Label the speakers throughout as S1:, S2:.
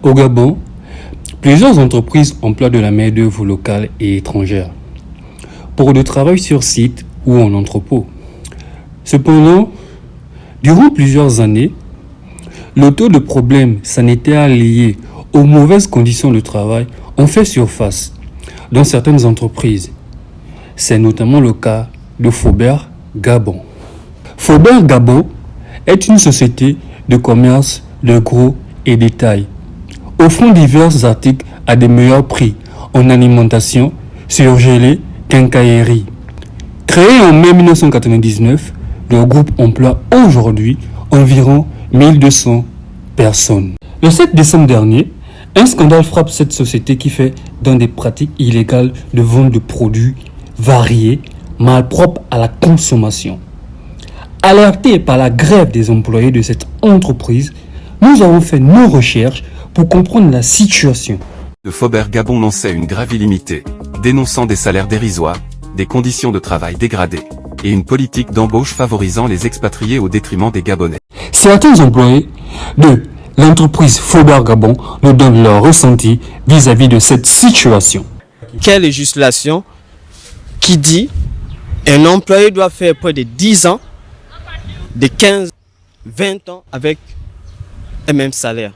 S1: Au Gabon, plusieurs entreprises emploient de la main-d'œuvre locale et étrangère pour le travail sur site ou en entrepôt. Cependant, durant plusieurs années, le taux de problèmes sanitaires liés aux mauvaises conditions de travail ont fait surface dans certaines entreprises. C'est notamment le cas de Faubert Gabon. Faubert Gabon est une société de commerce de gros et détail, offrant divers articles à des meilleurs prix en alimentation, surgelés, quincaillerie. Créé en mai 1999, le groupe emploie aujourd'hui environ 1200 personnes. Le 7 décembre dernier, un scandale frappe cette société qui fait dans des pratiques illégales de vente de produits variés, malpropres à la consommation. Alertés par la grève des employés de cette entreprise, nous avons fait nos recherches pour comprendre la situation.
S2: Le Faubert Gabon lançait une grève illimitée, dénonçant des salaires dérisoires, des conditions de travail dégradées et une politique d'embauche favorisant les expatriés au détriment des Gabonais.
S1: Certains employés de l'entreprise Faubert Gabon nous donnent leur ressenti vis-à-vis de cette situation.
S3: Quelle législation qui dit qu'un employé doit faire près de 10 ans, de 15, 20 ans avec un même salaire.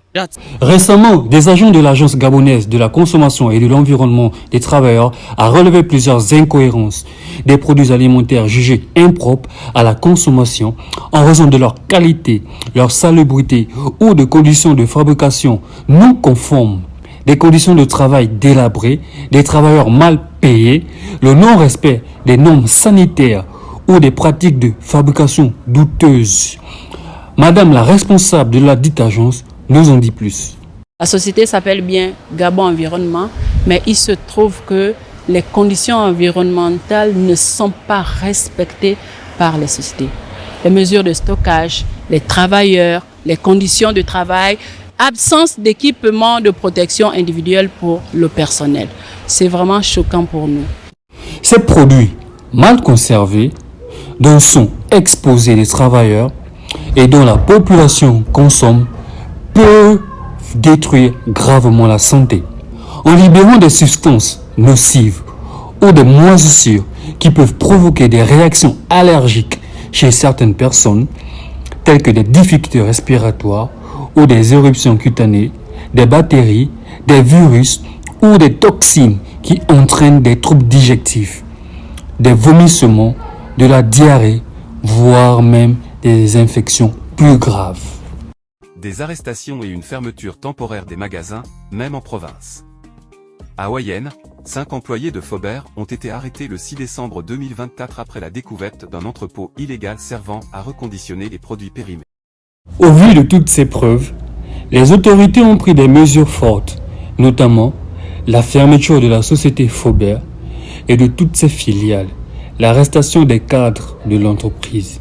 S1: Récemment, des agents de l'Agence gabonaise de la consommation et de l'environnement des travailleurs a relevé plusieurs incohérences des produits alimentaires jugés impropres à la consommation en raison de leur qualité, leur salubrité ou de conditions de fabrication non conformes, des conditions de travail délabrées, des travailleurs mal payés, le non-respect des normes sanitaires ou des pratiques de fabrication douteuses. Madame la responsable de la dite agence nous en dit plus.
S4: La société s'appelle bien Gabon Environnement, mais il se trouve que les conditions environnementales ne sont pas respectées par les sociétés. Les mesures de stockage, les travailleurs, les conditions de travail, absence d'équipement de protection individuelle pour le personnel. C'est vraiment choquant pour nous.
S1: Ces produits mal conservés, dont sont exposés les travailleurs et dont la population consomme, peuvent détruire gravement la santé en libérant des substances nocives ou des moisissures qui peuvent provoquer des réactions allergiques chez certaines personnes, telles que des difficultés respiratoires ou des éruptions cutanées, des bactéries, des virus ou des toxines qui entraînent des troubles digestifs, des vomissements, de la diarrhée, voire même des infections plus graves.
S2: Des arrestations et une fermeture temporaire des magasins, même en province. À Oyenne, 5 employés de Faubert ont été arrêtés le 6 décembre 2024 après la découverte d'un entrepôt illégal servant à reconditionner les produits périmés.
S1: Au vu de toutes ces preuves, les autorités ont pris des mesures fortes, notamment la fermeture de la société Faubert et de toutes ses filiales, l'arrestation des cadres de l'entreprise.